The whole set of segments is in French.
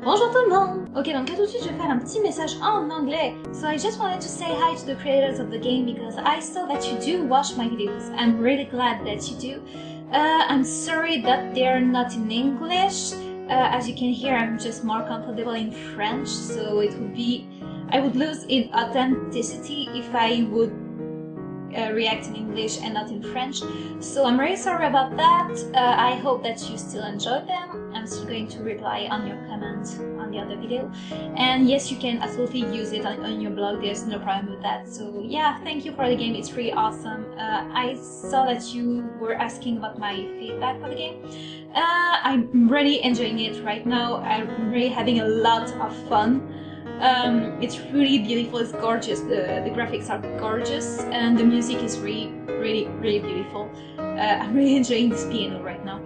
Bonjour tout le monde! Ok, donc là tout de suite je vais faire un petit message en anglais. So I just wanted to say hi to the creators of the game because I saw that you do watch my videos. I'm really glad that you do. I'm sorry that they're not in English. As you can hear, I'm just more comfortable in French, so it would be... I would lose in authenticity if I would react in English and not in French. So I'm really sorry about that. I hope that you still enjoy them. I'm still going to reply on your comment on the other video. And yes, you can absolutely use it on your blog. There's no problem with that. So yeah, thank you for the game. It's really awesome. I saw that you were asking about my feedback for the game. I'm really enjoying it right now. I'm really having a lot of fun. It's really beautiful, it's gorgeous, the graphics are gorgeous, and the music is really beautiful. I'm really enjoying this piano right now.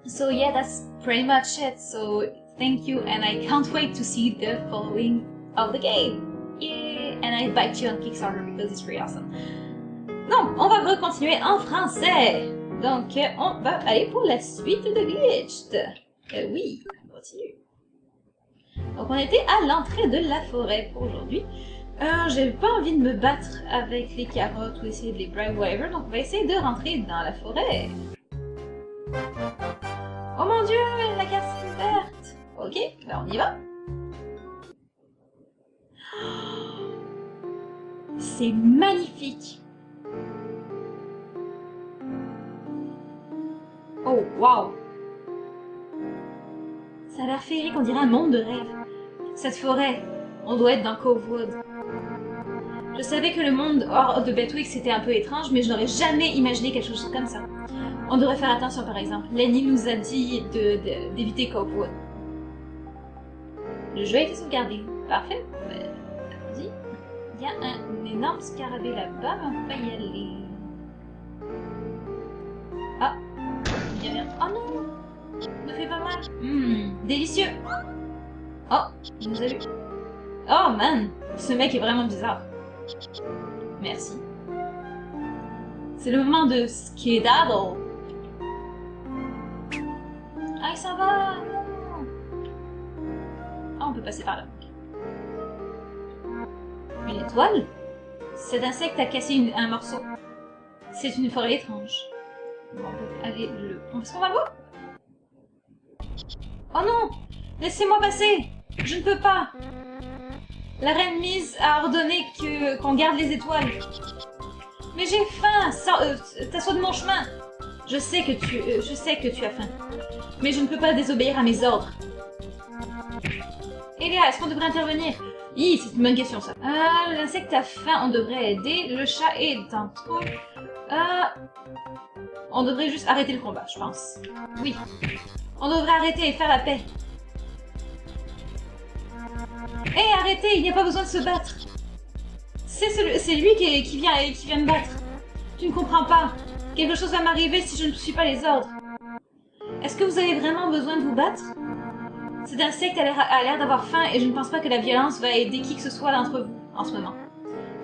So yeah, that's pretty much it, so thank you, and I can't wait to see the following of the game. Yeah, and I backed you on Kickstarter because it's really awesome. Donc, on va continuer en français. Donc, on va aller pour la suite de Glitched. Oui, on continue. Donc on était à l'entrée de la forêt pour aujourd'hui. J'avais pas envie de me battre avec les carottes ou essayer de les bribe whatever, donc on va essayer de rentrer dans la forêt. Oh mon dieu, la carte est verte. Ok, ben on y va. C'est magnifique. Oh wow. Ça a l'air féerique, on dirait un monde de rêve. Cette forêt, on doit être dans Covewood. Je savais que le monde hors de Betwixt c'était un peu étrange, mais je n'aurais jamais imaginé quelque chose comme ça. On devrait faire attention par exemple. Lenny nous a dit d'éviter Covewood. Le jeu a été sauvegardé. Parfait. Vas-y. Il y a un énorme scarabée là-bas, mais on peut y aller. Ah. Il y a rien. Oh non! Me fait pas mal. Délicieux. Oh, il nous a vu. Oh man, ce mec est vraiment bizarre. Merci. C'est le moment de skedaddle. Ah, il s'en va. Ah, on peut passer par là. Une étoile? Cet insecte a cassé un morceau. C'est une forêt étrange. Bon, on peut aller le... Est-ce qu'on va le voir? Oh non! Laissez-moi passer! Je ne peux pas! La reine Mise a ordonné qu'on garde les étoiles. Mais j'ai faim! T'assois de mon chemin! Je sais que tu as faim. Mais je ne peux pas désobéir à mes ordres. Elia, est-ce qu'on devrait intervenir? Hi, c'est une bonne question ça. L'insecte a faim, on devrait aider. Le chat est en trop. On devrait juste arrêter le combat, je pense. Oui. On devrait arrêter et faire la paix. Hé, arrêtez, il n'y a pas besoin de se battre. C'est lui qui vient me battre. Tu ne comprends pas. Quelque chose va m'arriver si je ne suis pas les ordres. Est-ce que vous avez vraiment besoin de vous battre? Cet insecte a l'air d'avoir faim et je ne pense pas que la violence va aider qui que ce soit d'entre vous en ce moment.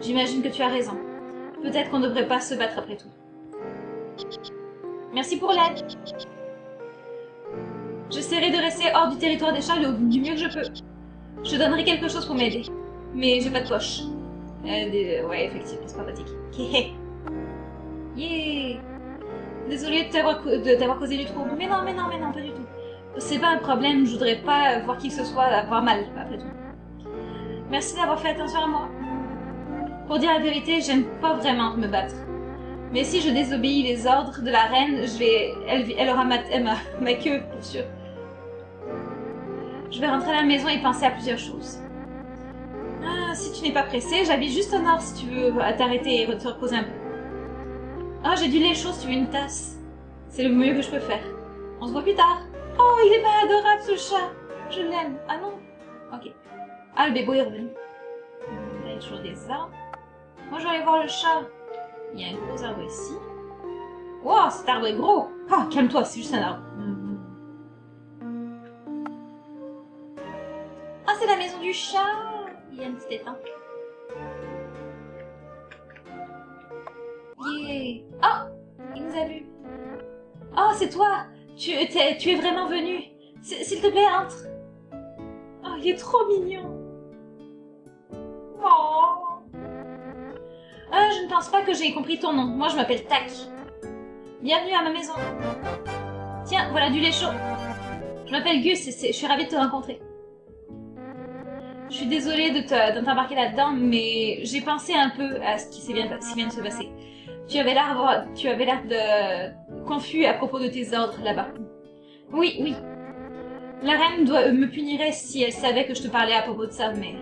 J'imagine que tu as raison. Peut-être qu'on ne devrait pas se battre après tout. Merci pour l'aide. J'essaierai de rester hors du territoire des chats du mieux que je peux. Je donnerai quelque chose pour m'aider. Mais j'ai pas de poche. Ouais, effectivement, c'est pas pratique. Yeah. Désolée de t'avoir causé du trouble. Mais non, pas du tout. C'est pas un problème, je voudrais pas voir qui que ce soit avoir mal, après tout. Merci d'avoir fait attention à moi. Pour dire la vérité, j'aime pas vraiment me battre. Mais si je désobéis les ordres de la reine, elle aura ma queue, pour sûr. Je vais rentrer à la maison et penser à plusieurs choses. Ah, si tu n'es pas pressé, j'habite juste au nord si tu veux t'arrêter et te reposer un peu. Ah, j'ai du lait chaud si tu veux une tasse. C'est le mieux que je peux faire. On se voit plus tard. Oh, il est pas adorable ce chat. Je l'aime. Ah non. Ok. Ah, le bébé est revenu. Il y a toujours des arbres. Moi, je vais aller voir le chat. Il y a un gros arbre ici. Wow, cet arbre est gros. Ah, calme-toi, c'est juste un arbre. Ah, c'est la maison du chat. Il y a un petit étang. Yeah. Oh, il nous a vus. Oh, c'est toi. Tu es vraiment venu. S'il te plaît, entre. Oh, il est trop mignon. Oh. Je ne pense pas que j'ai compris ton nom. Moi, je m'appelle Tac. Bienvenue à ma maison. Tiens, voilà du lait chaud. Je m'appelle Gus et je suis ravie de te rencontrer. Je suis désolée de t'embarquer là-dedans, mais j'ai pensé un peu à ce qui vient de se passer. Tu avais l'air de confus à propos de tes ordres là-bas. Oui. La reine me punirait si elle savait que je te parlais à propos de ça, mais...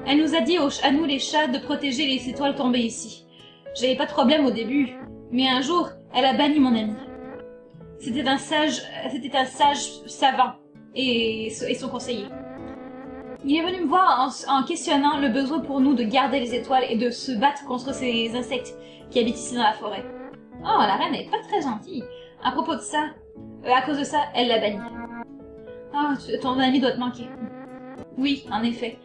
Elle nous a dit à nous les chats de protéger les étoiles tombées ici. J'avais pas de problème au début, mais un jour, elle a banni mon ami. C'était un sage savant et son conseiller. Il est venu me voir en questionnant le besoin pour nous de garder les étoiles et de se battre contre ces insectes qui habitent ici dans la forêt. Oh, la reine n'est pas très gentille. À propos de ça, à cause de ça, elle l'a banni. Oh, ton ami doit te manquer. Oui, en effet.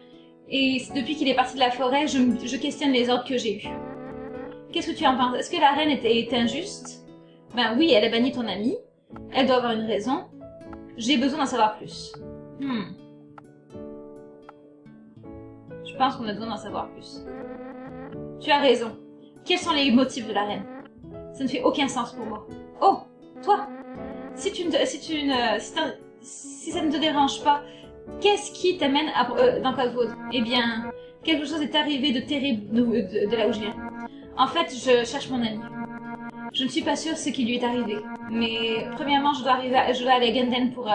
Et depuis qu'il est parti de la forêt, je questionne les ordres que j'ai eus. Qu'est-ce que tu en penses? Est-ce que la reine était injuste? Ben oui, elle a banni ton ami. Elle doit avoir une raison. J'ai besoin d'en savoir plus. Je pense qu'on a besoin d'en savoir plus. Tu as raison. Quels sont les motifs de la reine? Ça ne fait aucun sens pour moi. Oh, toi! Si ça ne te dérange pas, qu'est-ce qui t'amène dans Coldwood? Eh bien, quelque chose est arrivé de terrible de là où je viens. En fait, je cherche mon ami. Je ne suis pas sûre ce qui lui est arrivé. Mais premièrement, je dois aller à Ganden pour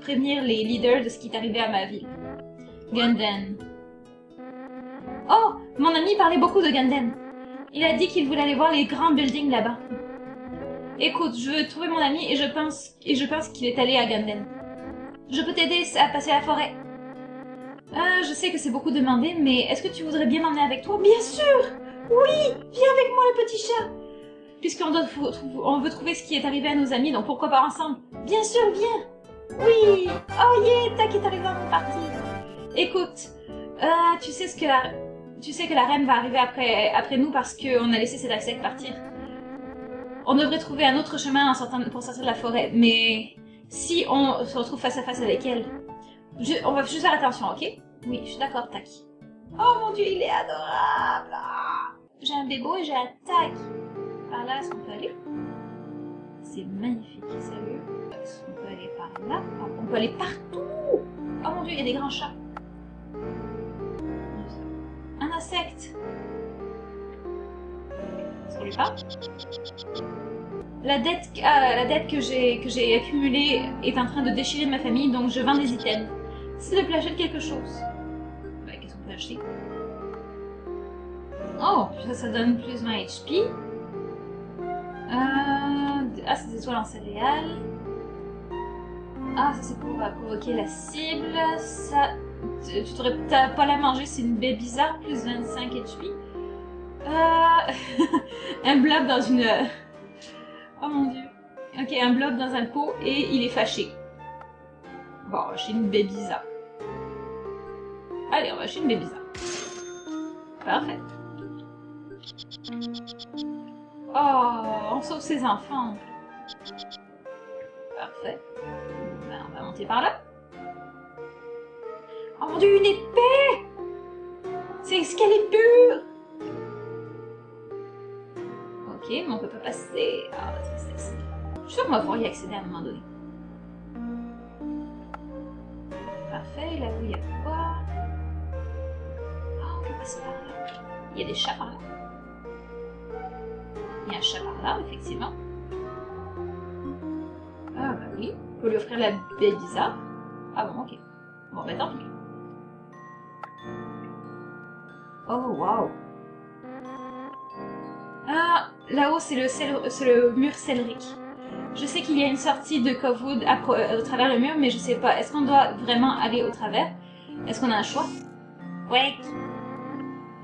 prévenir les leaders de ce qui est arrivé à ma ville. Ganden. Oh, mon ami parlait beaucoup de Ganden. Il a dit qu'il voulait aller voir les grands buildings là-bas. Écoute, je veux trouver mon ami et je pense qu'il est allé à Ganden. Je peux t'aider à passer la forêt. Je sais que c'est beaucoup demandé, mais est-ce que tu voudrais bien m'emmener avec toi? Bien sûr! Oui! Viens avec moi, le petit chat! Puisqu'on veut trouver ce qui est arrivé à nos amis, donc pourquoi pas ensemble? Bien sûr, viens! Oui! Oh yeah! Tac est arrivé dans mon parti! Écoute, tu sais que la reine va arriver après nous parce qu'on a laissé cet insecte partir. On devrait trouver un autre chemin pour sortir de la forêt, mais si on se retrouve face à face avec elle, on va juste faire attention, ok? Oui, je suis d'accord, Tac. Oh mon dieu, il est adorable! Ah, j'ai un bébo et j'ai un Tac. Par là, est-ce qu'on peut aller? C'est magnifique, sérieux. Est-ce qu'on peut aller par là? On peut aller partout! Oh mon dieu, il y a des grands chats. Un insecte. Est-ce qu'on lui parle? La dette que j'ai accumulée est en train de déchirer ma famille, donc je vends des items. S'il te plaît, achète quelque chose. Ben, qu'est-ce qu'on peut acheter? Oh, ça donne plus 20 HP. C'est des étoiles en céréales. Ah, ça c'est pour provoquer la cible. Ça, t'as pas la manger, c'est une baie bizarre, plus 25 HP. Un blob dans une... Oh mon dieu. Ok, un blob dans un pot et il est fâché. Bon, on va acheter une baie bizarre. Allez, on va acheter une baie bizarre. Parfait. Oh, on sauve ses enfants. Parfait. Ben, on va monter par là. Oh mon dieu, une épée! C'est Excalibur! Ok, mais on peut pas passer. Ah, la tristesse. Je suis sûre qu'on va pouvoir y accéder à un moment donné. Parfait, là où il y a quoi? Oh, on peut passer par là. Il y a des chats par là. Il y a un chat par là, effectivement. Ah bah oui, on peut lui offrir la baie bizarre. Ah bon, ok. Bon, bah tant pis. Oh, waouh. Ah, là-haut, c'est le mur Célric. Je sais qu'il y a une sortie de Covewood au travers le mur, mais je sais pas. Est-ce qu'on doit vraiment aller au travers? Est-ce qu'on a un choix? Ouais.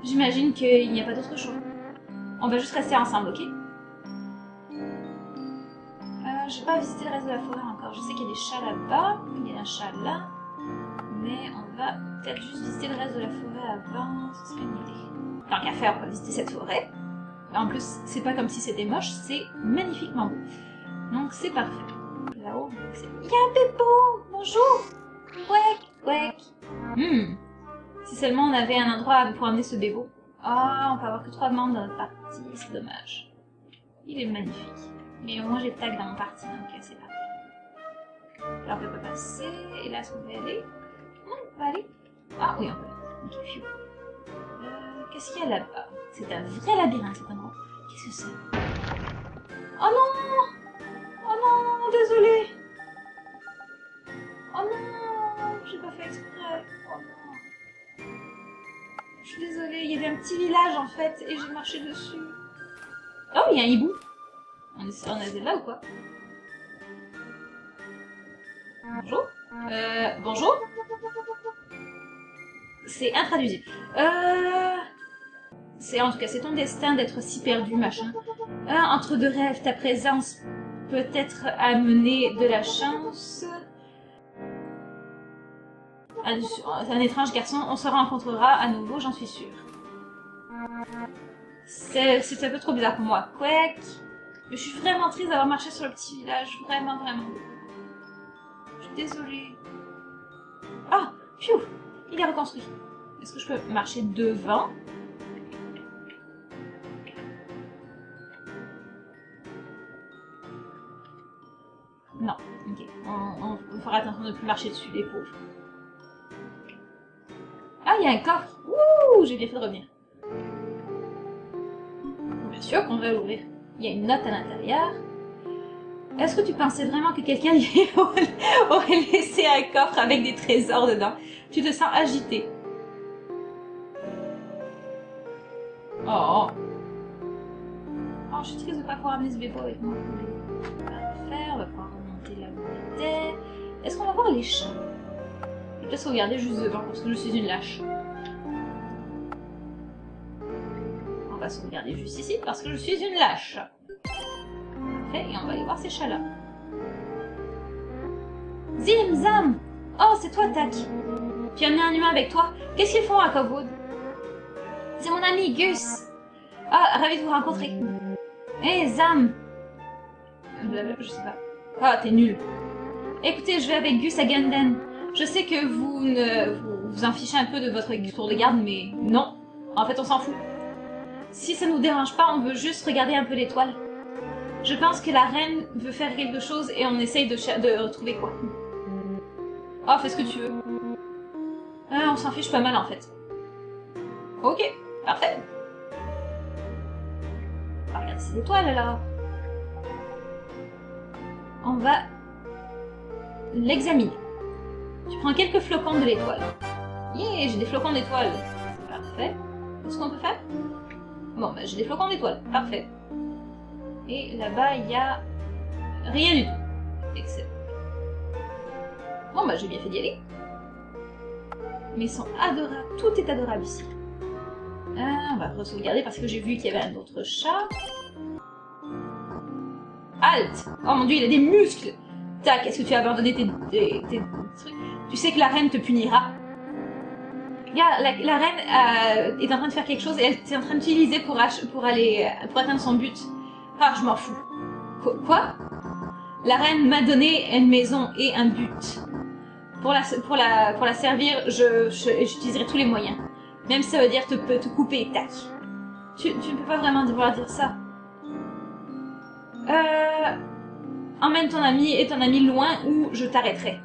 J'imagine qu'il n'y a pas d'autre choix. On va juste rester ensemble, ok? J'ai pas visité le reste de la forêt encore. Je sais qu'il y a des chats là-bas, il y a un chat là. Mais on va peut-être juste visiter le reste de la forêt avant. Ce serait une idée. Tant qu'à faire, on va visiter cette forêt. En plus, c'est pas comme si c'était moche, c'est magnifiquement beau. Donc c'est parfait. Là-haut, Il y a un bébé. Bonjour. Quack. Si seulement on avait un endroit pour amener ce bébé. Ah, on peut avoir que 3 membres dans notre partie, c'est dommage. Il est magnifique. Mais au moins j'ai tag dans mon parti, donc c'est parfait. Alors on peut pas passer, et là est-ce qu'on peut y aller? Non, on peut pas aller. Ah oui, on peut. Ok, phew. Qu'est-ce qu'il y a là-bas? C'est un vrai labyrinthe cet endroit. Qu'est-ce que c'est? Oh non! Oh non, désolé! Oh non! J'ai pas fait exprès. Oh non! Je suis désolée, il y avait un petit village en fait, et j'ai marché dessus. Oh, il y a un hibou! On est là ou quoi? Bonjour? Bonjour? C'est intraduisible. En tout cas, c'est ton destin d'être si perdu, machin. Entre deux rêves, ta présence peut être amenée de la chance. Un étrange garçon, on se rencontrera à nouveau, j'en suis sûre. C'est un peu trop bizarre pour moi. Quack. Mais je suis vraiment triste d'avoir marché sur le petit village. Vraiment. Je suis désolée. Ah, pfiou, il est reconstruit. Est-ce que je peux marcher devant? Non, ok. On fera attention de ne plus marcher dessus, les pauvres. Ah, il y a un coffre. Ouh, j'ai bien fait de revenir. Bien sûr qu'on va l'ouvrir. Il y a une note à l'intérieur. Est-ce que tu pensais vraiment que quelqu'un aurait laissé un coffre avec des trésors dedans? Tu te sens agité. Oh. Oh, je suis triste de ne pas pouvoir amener ce bébé avec moi. Parfait, on va pouvoir remonter là où on était. Est-ce qu'on va voir les chats? Je vais peut-être sauvegarder juste devant parce que je suis une lâche. On va sauvegarder juste ici parce que je suis une lâche. Parfait, et on va aller voir ces chats-là. Zim Zam! Oh, c'est toi, Tac! Tu as amené un humain avec toi? Qu'est-ce qu'ils font à Covewood? C'est mon ami, Gus! Ah, ravi de vous rencontrer. Hé, Zam! Je sais pas. Ah, t'es nul. Écoutez, je vais avec Gus à Ganden. Je sais que vous en fichez un peu de votre tour de garde, mais non. En fait, on s'en fout. Si ça nous dérange pas, on veut juste regarder un peu l'étoile. Je pense que la reine veut faire quelque chose et on essaye de retrouver quoi. Oh, fais ce que tu veux. On s'en fiche pas mal en fait. Ok, parfait. On va regarder ces étoiles là. On va l'examiner. Tu prends quelques flocons de l'étoile. Yeah, j'ai des flocons d'étoile. C'est parfait. Qu'est-ce qu'on peut faire? Bon, bah j'ai des flocons d'étoile. Parfait. Et là-bas, il y a rien du tout. Excellent. Bon, bah j'ai bien fait d'y aller. Mais ils sont adorables. Tout est adorable ici. On va re-sauvegarder parce que j'ai vu qu'il y avait un autre chat. Halte! Oh mon dieu, il a des muscles! Tac, est-ce que tu as abandonné tes trucs? Tu sais que la reine te punira. Regarde, la reine est en train de faire quelque chose et elle est en train d'utiliser pour atteindre son but. Ah, je m'en fous. Quoi? La reine m'a donné une maison et un but. Pour la servir, j'utiliserai tous les moyens. Même si ça veut dire te couper, tac. Tu ne peux pas vraiment devoir dire ça. Emmène ton ami et ton ami loin ou je t'arrêterai.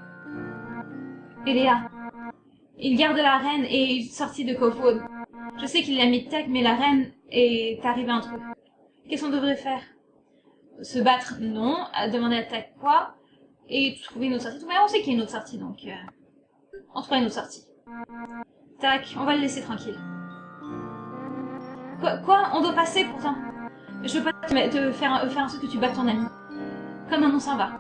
Eléa. Il garde la reine et est sorti de Covewood. Je sais qu'il l'a mis de tac, mais la reine est arrivée entre eux. Qu'est-ce qu'on devrait faire? Se battre? Non. Demander à tac quoi? Et trouver une autre sortie. Mais on sait qu'il y a une autre sortie, donc... on trouvera une autre sortie. Tac, on va le laisser tranquille. Quoi? On doit passer pourtant. Je veux pas te faire en sorte que tu battes ton ami. Comment on s'en va?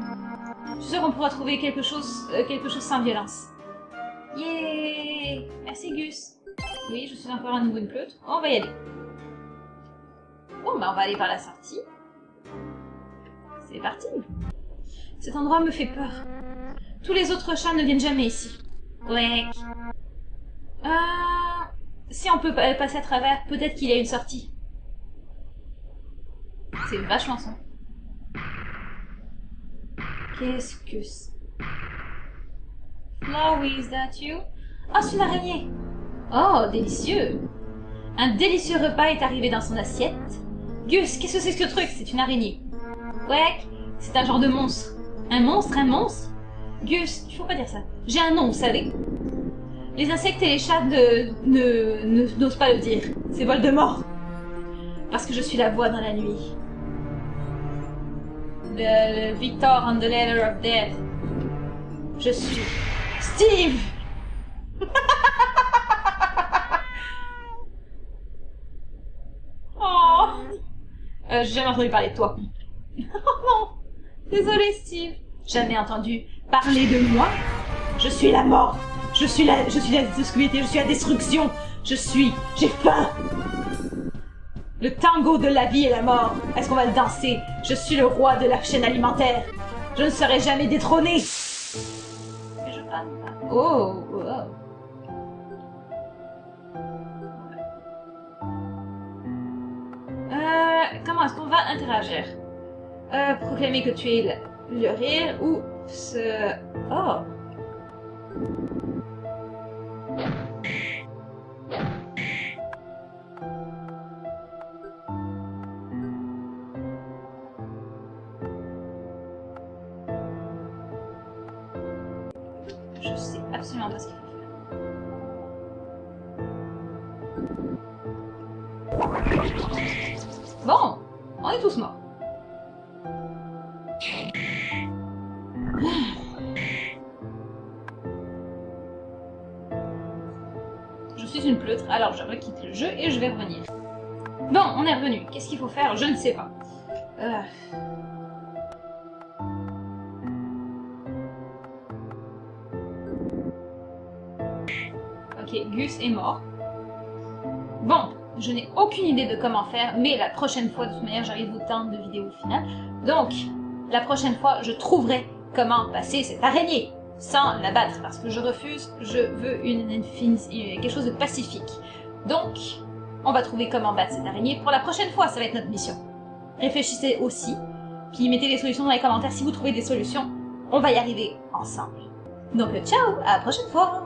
Je suis sûre qu'on pourra trouver quelque chose sans violence. Yeah! Merci Gus. Oui, je suis encore à nouveau une pleute. On va y aller. Bon, bah on va aller par la sortie. C'est parti. Cet endroit me fait peur. Tous les autres chats ne viennent jamais ici. Ouais. Si on peut passer à travers, peut-être qu'il y a une sortie. C'est vachement son. Qu'est-ce que c'est? Flowey, is that you? Oh, c'est une araignée! Oh, délicieux! Un délicieux repas est arrivé dans son assiette. Gus, qu'est-ce que c'est que ce truc? C'est une araignée. Ouais, c'est un genre de monstre. Un monstre? Un monstre? Gus, il faut pas dire ça. J'ai un nom, vous savez. Les insectes et les chats n'osent pas le dire. C'est Voldemort. Parce que je suis la voix dans la nuit. Le Victor on the Letter of Death. Je suis Steve. Oh. J'ai jamais entendu parler de toi. Oh non. Désolé Steve. Jamais entendu parler de moi. Je suis la mort. Je suis la obscurité. Je suis la destruction. J'ai faim. Le tango de la vie et la mort. Est-ce qu'on va le danser? Je suis le roi de la chaîne alimentaire. Je ne serai jamais détrôné. Mais je parle pas. Oh, oh. Comment est-ce qu'on va interagir? Proclamer que tu es le rire ou ce... Oh. Je sais absolument pas ce qu'il faut faire. Bon, on est tous morts. Je suis une pleutre, alors je requitte le jeu et je vais revenir. Bon, on est revenu. Qu'est-ce qu'il faut faire? Je ne sais pas. Ok, Gus est mort. Bon, je n'ai aucune idée de comment faire, mais la prochaine fois, de toute manière, j'arrive au temps de vidéo finale. Donc, la prochaine fois, je trouverai comment passer cette araignée sans la battre, parce que je refuse, je veux quelque chose de pacifique. Donc, on va trouver comment battre cette araignée pour la prochaine fois, ça va être notre mission. Réfléchissez aussi, puis mettez les solutions dans les commentaires si vous trouvez des solutions, on va y arriver ensemble. Donc ciao, à la prochaine fois!